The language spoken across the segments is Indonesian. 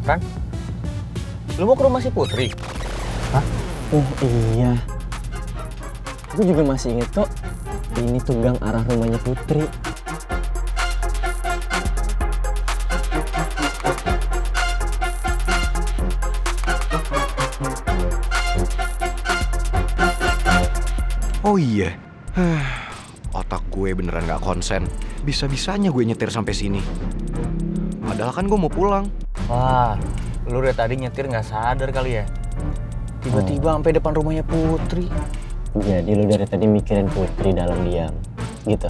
Kan? Lu mau ke rumah si Putri? Hah? Oh iya. Aku juga masih inget kok. Ini tuh gang arah rumahnya Putri. Oh iya. Otak gue beneran gak konsen. Bisa-bisanya gue nyetir sampai sini. Padahal kan gue mau pulang. Wah, lu dari tadi nyetir nggak sadar kali ya? Tiba-tiba sampai depan rumahnya Putri. Jadi lu dari tadi mikirin Putri dalam diam, gitu?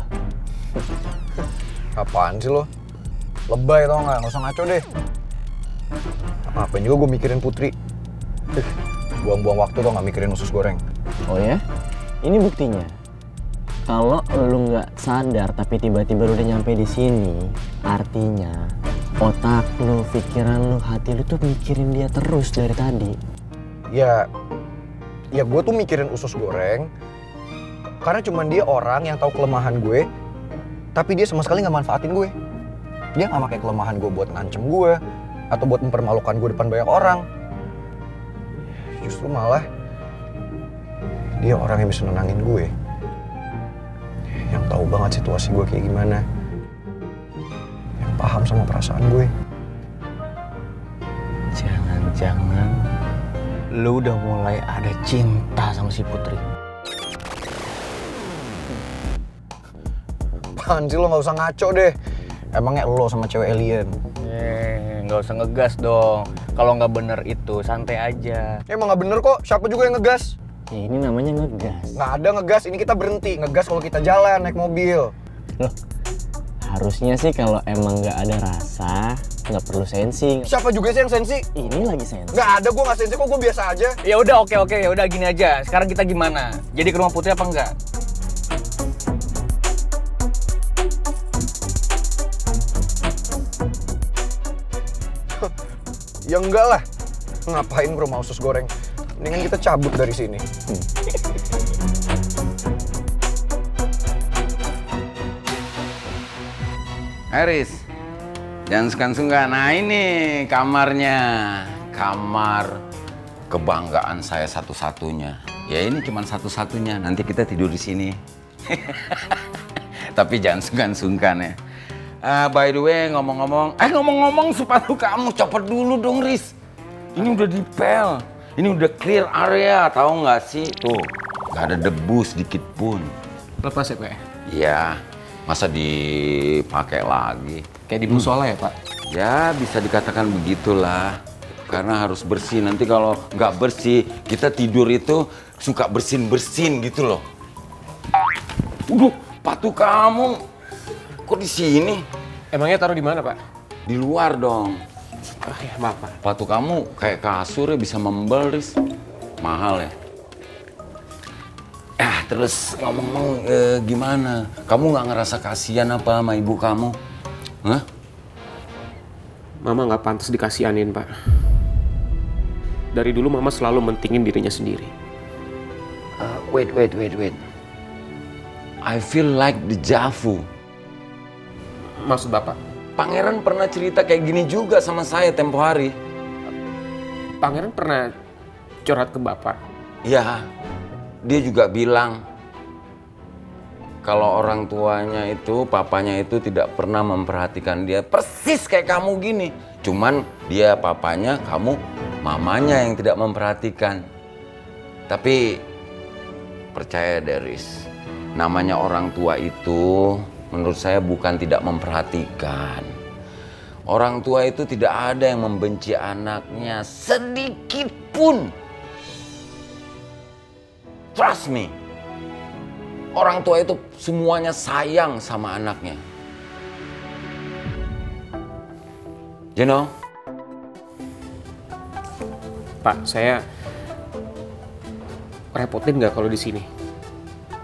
Apaan sih lo? Lebay tau nggak usah ngaco deh. Ngapain juga gue mikirin Putri. Buang-buang waktu tau nggak mikirin usus goreng. Oh ya? Ini buktinya. Kalau lu nggak sadar tapi tiba-tiba lu udah nyampe di sini, artinya otak lu, pikiran lu, hati lu tuh mikirin dia terus dari tadi. Ya gue tuh mikirin usus goreng karena cuman dia orang yang tahu kelemahan gue, tapi dia sama sekali nggak manfaatin gue. Dia nggak pakai kelemahan gue buat ngancem gue atau buat mempermalukan gue depan banyak orang. Justru malah dia orang yang bisa nenangin gue, yang tahu banget situasi gue kayak gimana, yang paham sama perasaan gue. Jangan-jangan lu udah mulai ada cinta sama si Putri. Apaan sih lo, nggak usah ngaco deh. Emangnya lo sama cewek alien? Nggak usah ngegas dong. Kalau nggak bener itu santai aja. Emang nggak bener kok, siapa juga yang ngegas? Ya ini namanya ngegas. Nggak ada ngegas, ini kita berhenti. Ngegas kalau kita jalan, naik mobil. Loh, harusnya sih kalau emang nggak ada rasa, nggak perlu sensi. Siapa juga sih yang sensi? Ini lagi sensi. Nggak ada, gue nggak sensi kok, gue biasa aja. Ya udah oke ya udah gini aja. Sekarang kita gimana? Jadi ke rumah Putri apa enggak? Ya enggak lah. Ngapain ke rumah usus goreng? Mendingan kita cabut dari sini. Haris, jangan sungkan-sungkan. Nah ini kamarnya. Kamar kebanggaan saya satu-satunya. Ya ini cuma satu-satunya, nanti kita tidur di sini. Tapi jangan sungkan-sungkan ya. By the way, ngomong-ngomong sepatu kamu copot dulu dong, Riz. Ini udah dipel, ini udah clear area, tahu nggak sih? Tuh, nggak ada debu sedikit pun. Lepas ya, Pak? Iya, masa dipakai lagi? Kayak di musola ya, Pak? Ya, bisa dikatakan begitulah. Karena harus bersih, nanti kalau nggak bersih, kita tidur itu suka bersin-bersin gitu loh. Sepatu kamu, kok di sini? Emangnya taruh di mana, Pak? Di luar dong. Oh ya, maaf, Pak. Sepatu kamu kayak kasur ya, bisa membel, Riz. Mahal ya. Terus ngomong-ngomong gimana? Kamu nggak ngerasa kasihan apa sama ibu kamu? Hah? Mama nggak pantas dikasihanin, Pak. Dari dulu Mama selalu mentingin dirinya sendiri. Wait. I feel like deja vu. Maksud Bapak? Pangeran pernah cerita kayak gini juga sama saya tempo hari. Pangeran pernah curhat ke Bapak? Iya, dia juga bilang kalau orang tuanya itu, papanya itu tidak pernah memperhatikan dia. Persis kayak kamu gini. Cuman dia papanya, kamu mamanya yang tidak memperhatikan. Tapi percaya deh, Riz, namanya orang tua itu menurut saya bukan tidak memperhatikan. Orang tua itu tidak ada yang membenci anaknya sedikit pun. Trust me. Orang tua itu semuanya sayang sama anaknya. You know? Pak, saya repotin nggak kalau di sini?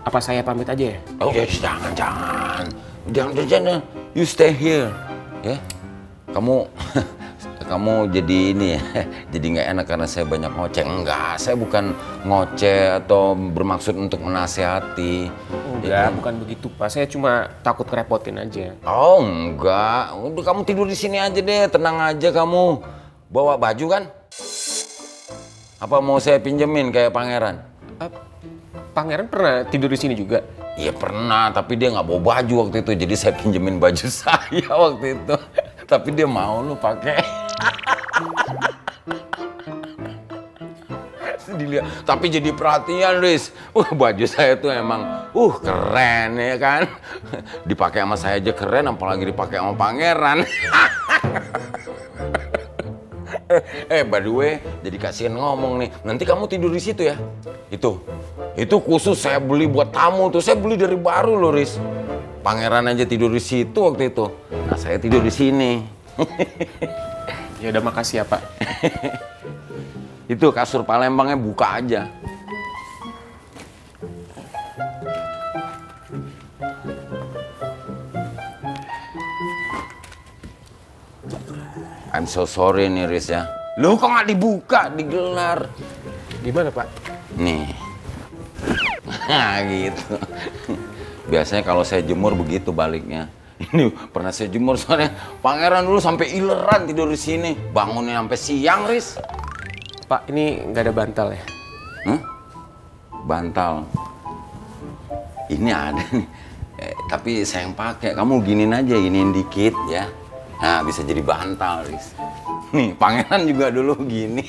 Apa saya pamit aja ya? Oh ya, jangan. You stay here, ya. Kamu jadi ini ya, jadi nggak enak karena saya banyak ngoceh. Enggak, saya bukan ngoceh atau bermaksud untuk menasehati. Enggak, bukan begitu, Pak. Saya cuma takut kerepotin aja. Oh enggak, udah kamu tidur di sini aja deh, tenang aja kamu. Bawa baju kan? Apa mau saya pinjemin kayak pangeran? Pangeran pernah tidur di sini juga? Iya pernah, tapi dia nggak bawa baju waktu itu. Jadi saya pinjemin baju saya waktu itu. Tapi dia mau lu pakai. Dilihat, tapi jadi perhatian, Riz. Baju saya tuh emang keren ya kan. Dipakai sama saya aja keren, apalagi dipakai sama pangeran. By the way, jadi kasihan ngomong nih. Nanti kamu tidur di situ ya. Itu khusus saya beli buat tamu tuh. Saya beli dari baru loh, Riz. Pangeran aja tidur di situ waktu itu. Nah, saya tidur di sini. Ya udah, makasih ya, Pak. Itu kasur Palembangnya buka aja. I'm so sorry nih, Riz ya. Loh, kok nggak dibuka, digelar? Gimana, Pak? Nih. Nah, gitu. Biasanya kalau saya jemur begitu baliknya. Ini pernah saya jemur soalnya pangeran dulu sampai ileran tidur di sini. Bangunnya sampai siang, Riz. Pak, ini nggak ada bantal ya? Bantal. Ini ada nih. Tapi saya yang pakai. Kamu giniin aja, giniin dikit ya. Nah, bisa jadi bantal, Riz. Nih, pangeran juga dulu gini.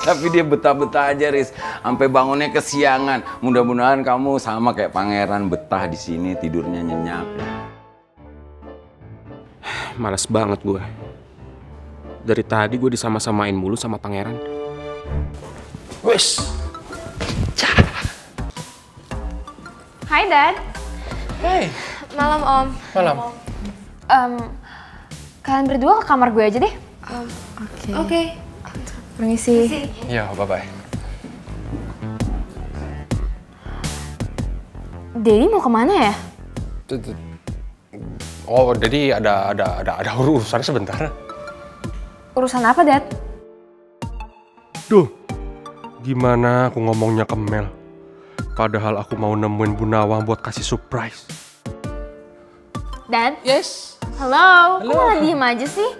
Tapi dia betah-betah aja, Riz. Sampai bangunnya kesiangan. Mudah-mudahan kamu sama kayak pangeran, betah di sini, tidurnya nyenyak. Males banget gue. Dari tadi gue disama-samain mulu sama pangeran. Wes. Hai, Dad. Hey. Malam, Om. Malam. Kalian berdua ke kamar gue aja deh. Oke. Permisi. Ya, bye-bye. Daddy mau kemana ya? Oh, jadi ada urusan sebentar. Urusan apa, Dad? Duh, gimana aku ngomongnya ke Mel? Padahal aku mau nemuin Bu Nawang buat kasih surprise. Dad? Yes. Halo? Kok malah diem aja sih?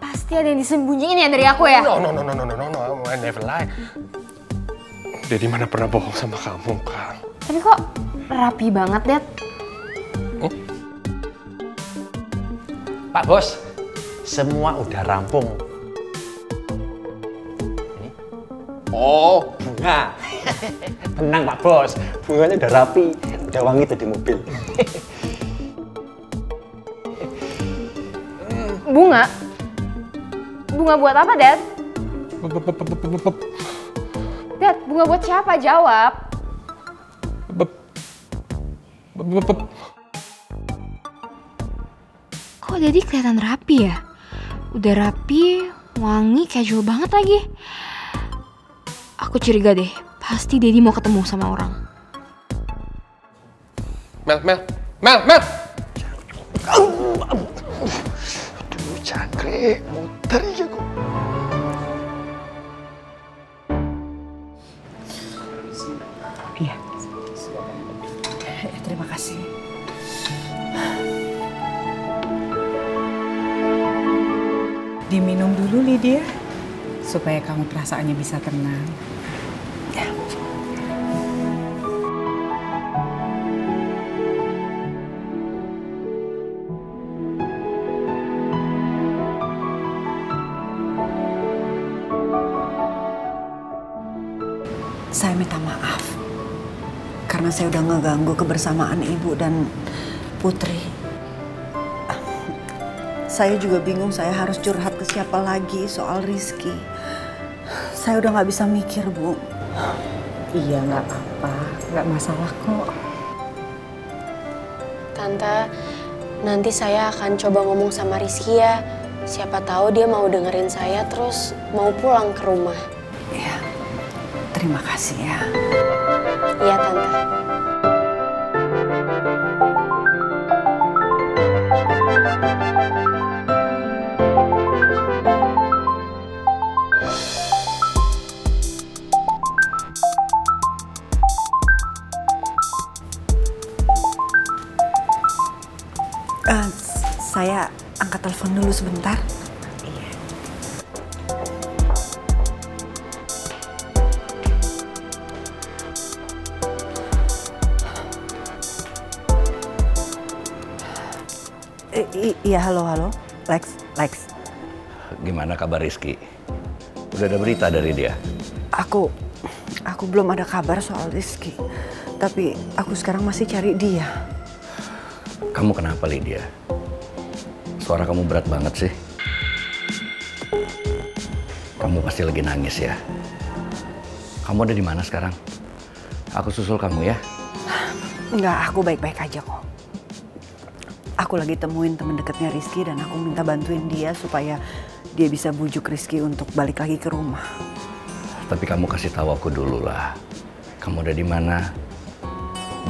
Pasti ada yang disembunyiin ya dari aku ya? No, I never lie. Jadi mana pernah bohong sama kamu, Kang? Tapi kok rapi banget, Dad? Pak Bos, semua udah rampung. Ini. Oh, bunga. Tenang Pak Bos, bunganya udah rapi, udah wangi tuh di mobil. Bunga? Bunga buat apa, Dad? Dad, bunga buat siapa? Jawab. Kok Daddy kelihatan rapi ya? Udah rapi, wangi, casual banget lagi. Aku curiga deh, pasti Daddy mau ketemu sama orang. Mel! Aduh, jangkrik. Muter aja gue. Iya. Terima kasih. Diminum dulu, Lydia, supaya kamu perasaannya bisa tenang. Ya. Saya minta maaf karena saya udah ngeganggu kebersamaan Ibu dan Putri. Saya juga bingung saya harus curhat ke siapa lagi soal Rizky. Saya udah nggak bisa mikir, Bu. Iya, nggak apa-apa. Nggak masalah kok. Tante, nanti saya akan coba ngomong sama Rizky ya. Siapa tahu dia mau dengerin saya terus mau pulang ke rumah. Ya, terima kasih ya. Iya, Tante. Saya angkat telepon dulu sebentar. Iya. Iya, halo. Lex. Gimana kabar Rizky? Udah ada berita dari dia? Aku belum ada kabar soal Rizky. Tapi aku sekarang masih cari dia. Kamu kenapa, Lydia? Suara kamu berat banget sih. Kamu pasti lagi nangis ya. Kamu ada di mana sekarang? Aku susul kamu ya. Enggak, aku baik-baik aja kok. Aku lagi temuin temen dekatnya Rizky dan aku minta bantuin dia supaya dia bisa bujuk Rizky untuk balik lagi ke rumah. Tapi kamu kasih tahu aku dulu lah. Kamu ada di mana?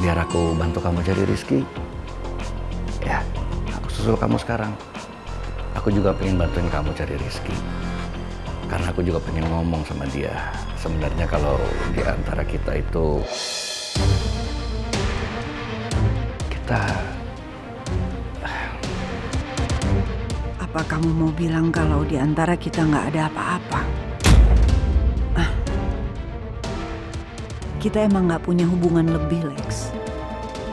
Biar aku bantu kamu cari Rizky. Ya, aku susul kamu sekarang. Aku juga pengen bantuin kamu cari Rizky. Karena aku juga pengen ngomong sama dia. Sebenarnya kalau di antara kita itu Apa kamu mau bilang kalau di antara kita nggak ada apa-apa? Kita emang nggak punya hubungan lebih, Lex.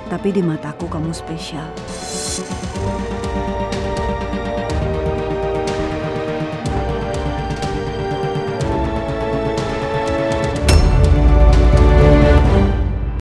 Tapi di mataku kamu spesial.